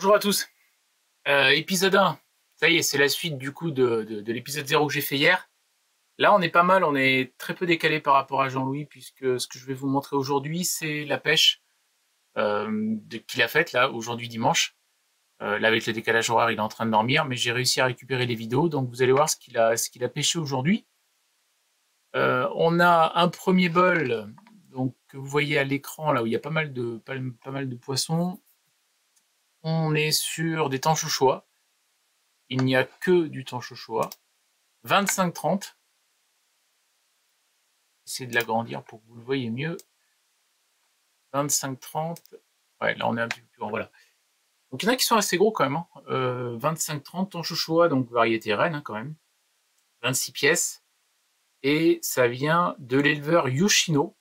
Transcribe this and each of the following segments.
Bonjour à tous. Épisode 1. Ça y est, c'est la suite du coup de l'épisode 0 que j'ai fait hier. Là, on est pas mal, on est très peu décalé par rapport à Jean-Louis, puisque ce que je vais vous montrer aujourd'hui, c'est la pêche qu'il a faite là, aujourd'hui dimanche. Là, avec le décalage horaire, il est en train de dormir, mais j'ai réussi à récupérer les vidéos, donc vous allez voir ce qu'il a pêché aujourd'hui. On a un premier bol, donc, que vous voyez à l'écran, là où il y a pas mal de poissons. On est sur des tanchochoas. Il n'y a que du tanchochoa. 25-30. Essayez de l'agrandir pour que vous le voyez mieux. 25-30. Ouais, là on est un petit peu plus grand, voilà. Donc il y en a qui sont assez gros quand même. 25-30, tanchochoa, donc variété reine quand même. 26 pièces. Et ça vient de l'éleveur Yoshino.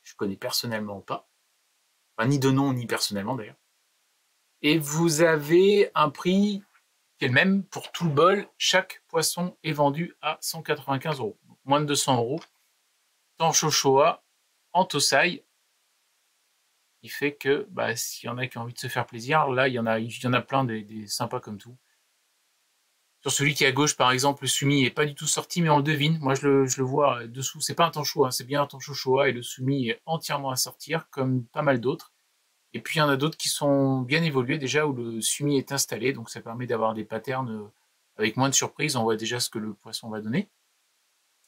Je connais personnellement pas. Enfin, ni de nom, ni personnellement d'ailleurs. Et vous avez un prix qui est le même pour tout le bol. Chaque poisson est vendu à 195 €. Donc moins de 200 €. Tanchochoa en Tosai, qui fait que s'il y en a qui ont envie de se faire plaisir, là il y en a plein des sympas comme tout. Sur celui qui est à gauche par exemple, le sumi est pas du tout sorti, mais on le devine. Moi je le vois dessous, c'est pas un tancho, hein, c'est bien un tanchochoa, et le sumi est entièrement à sortir, comme pas mal d'autres. Et puis il y en a d'autres qui sont bien évolués déjà, où le sumi est installé, donc ça permet d'avoir des patterns avec moins de surprises. On voit déjà ce que le poisson va donner.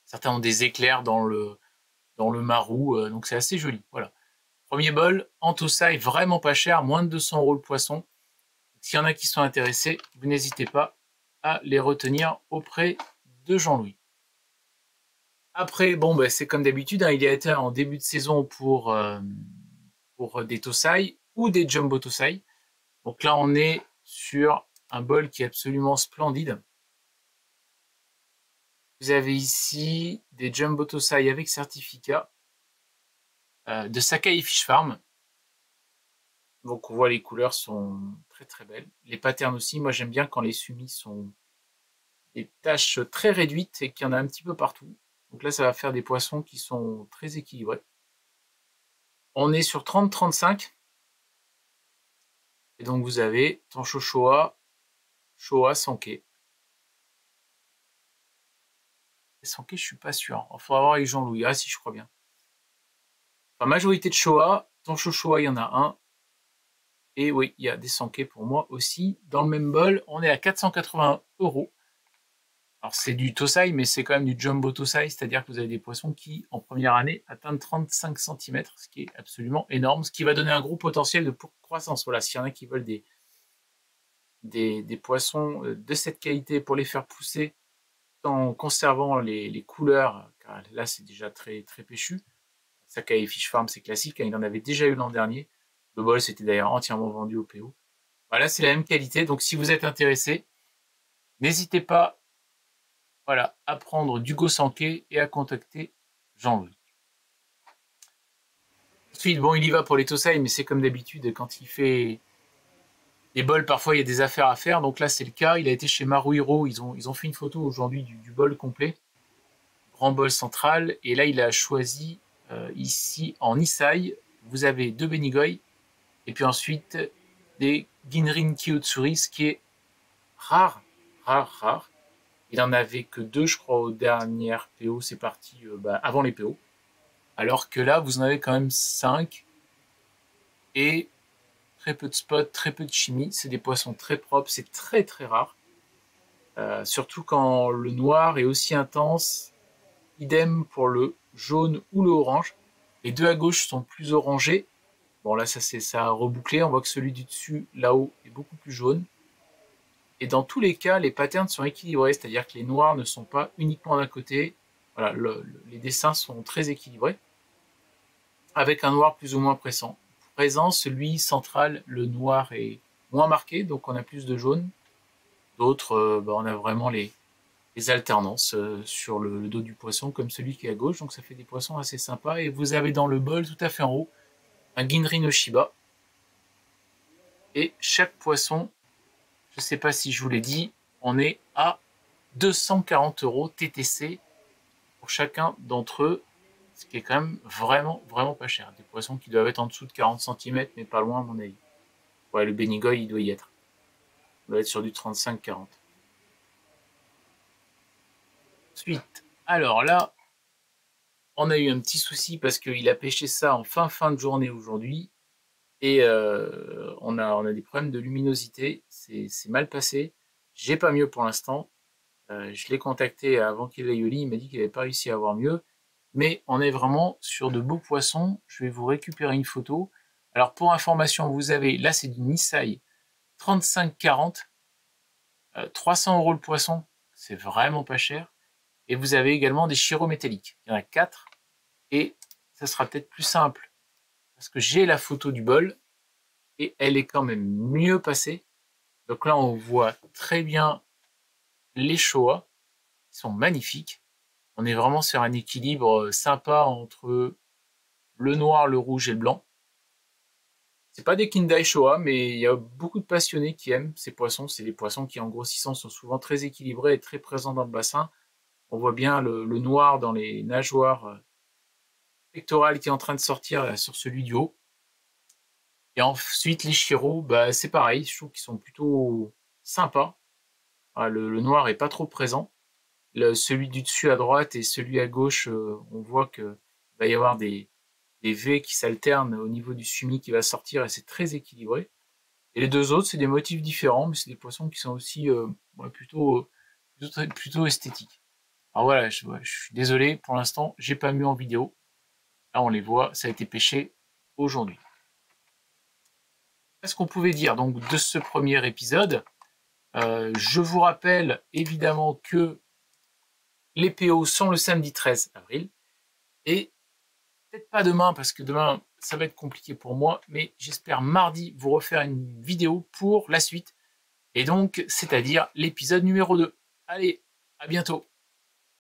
Certains ont des éclairs dans le marou, donc c'est assez joli. Voilà. Premier bol, en Tosai, vraiment pas cher, moins de 200 € le poisson. S'il y en a qui sont intéressés, vous n'hésitez pas à les retenir auprès de Jean-Louis. Après, bon, c'est comme d'habitude, hein, il a été en début de saison pour des Tosai ou des Jumbo Tosai. Donc là, on est sur un bol qui est absolument splendide. Vous avez ici des Jumbo Tosai avec certificat de Sakai Fish Farm. Donc on voit les couleurs sont très très belles. Les patterns aussi, moi j'aime bien quand les sumis sont des taches très réduites et qu'il y en a un petit peu partout. Donc là ça va faire des poissons qui sont très équilibrés. On est sur 30-35. Et donc vous avez tanchochoa, shoa, sanke. Sanke, je suis pas sûr. Il faudra voir avec Jean-Louis. Ah si, je crois bien. Enfin, majorité de shoa, tanchochoa, il y en a un. Et oui, il y a des sanke pour moi aussi. Dans le même bol, on est à 480 €. Alors c'est du Tosai, mais c'est quand même du Jumbo Tosai, c'est-à-dire que vous avez des poissons qui, en première année, atteignent 35 cm, ce qui est absolument énorme, ce qui va donner un gros potentiel de croissance. Voilà, s'il y en a qui veulent des poissons de cette qualité pour les faire pousser, en conservant les couleurs, car là c'est déjà très, très péchu. Sakai Fish Farm, c'est classique, hein, il en avait déjà eu l'an dernier. Le bol s'était d'ailleurs entièrement vendu au PO. Voilà, c'est la même qualité, donc si vous êtes intéressé, n'hésitez pas, voilà, à prendre du Go-Sanke et à contacter Jean-Louis. Ensuite, bon, il y va pour les Tosai, mais c'est comme d'habitude, quand il fait les bols, parfois il y a des affaires à faire, donc là c'est le cas. Il a été chez Maruhiro, ils ont fait une photo aujourd'hui du bol complet, grand bol central, et là il a choisi ici en Issai, vous avez 2 Benigoy, et puis ensuite des Ginrin Kyotsuri, ce qui est rare, rare, rare. Il en avait que 2, je crois, aux dernières PO, c'est parti avant les PO. Alors que là, vous en avez quand même 5. Et très peu de spots, très peu de chimie. C'est des poissons très propres, c'est très très rare. Surtout quand le noir est aussi intense. Idem pour le jaune ou le orange. Les deux à gauche sont plus orangés. Bon là, ça a rebouclé. On voit que celui du dessus, là-haut, est beaucoup plus jaune. Et dans tous les cas, les patterns sont équilibrés, c'est-à-dire que les noirs ne sont pas uniquement d'un côté. Voilà, les dessins sont très équilibrés, avec un noir plus ou moins présent. Celui central, le noir est moins marqué, donc on a plus de jaune. D'autres, on a vraiment les alternances sur le dos du poisson, comme celui qui est à gauche, donc ça fait des poissons assez sympas. Et vous avez dans le bol, tout à fait en haut, un Ginrin no Shiba. Et chaque poisson, je ne sais pas si je vous l'ai dit, on est à 240 € TTC pour chacun d'entre eux, ce qui est quand même vraiment, vraiment pas cher. Des poissons qui doivent être en dessous de 40 cm, mais pas loin à mon avis. Ouais, le Benigoy, il doit y être. Il doit être sur du 35-40. Ensuite, alors là, on a eu un petit souci parce qu'il a pêché ça en fin de journée aujourd'hui. Et on a des problèmes de luminosité. C'est mal passé. J'ai pas mieux pour l'instant. Je l'ai contacté avant qu'il aille au lit. Il m'a dit qu'il n'avait pas réussi à avoir mieux. Mais on est vraiment sur de beaux poissons. Je vais vous récupérer une photo. Alors pour information, vous avez, là c'est du Nisai 35-40. 300 € le poisson. C'est vraiment pas cher. Et vous avez également des chiros métalliques. Il y en a 4. Et ça sera peut-être plus simple. Parce que j'ai la photo du bol. Et elle est quand même mieux passée. Donc là, on voit très bien les Showa. Ils sont magnifiques. On est vraiment sur un équilibre sympa entre le noir, le rouge et le blanc. C'est pas des Kindai Showa, mais il y a beaucoup de passionnés qui aiment ces poissons. C'est des poissons qui, en grossissant, sont souvent très équilibrés et très présents dans le bassin. On voit bien le noir dans les nageoires pectorales qui est en train de sortir là, sur celui du haut. Et ensuite, les Shiro, bah, c'est pareil. Je trouve qu'ils sont plutôt sympas. Ah, le noir est pas trop présent. Celui du dessus à droite et celui à gauche, on voit qu'il va y avoir des V qui s'alternent au niveau du sumi qui va sortir et c'est très équilibré. Et les deux autres, c'est des motifs différents, mais c'est des poissons qui sont aussi plutôt esthétiques. Alors voilà, je suis désolé, pour l'instant, j'ai pas mis en vidéo. Là, on les voit, ça a été pêché aujourd'hui. Qu'est-ce qu'on pouvait dire donc de ce premier épisode? Je vous rappelle évidemment que les PO sont le samedi 13 avril. Et peut-être pas demain, parce que demain, ça va être compliqué pour moi, mais j'espère mardi vous refaire une vidéo pour la suite. Et donc, c'est-à-dire l'épisode numéro 2. Allez, à bientôt.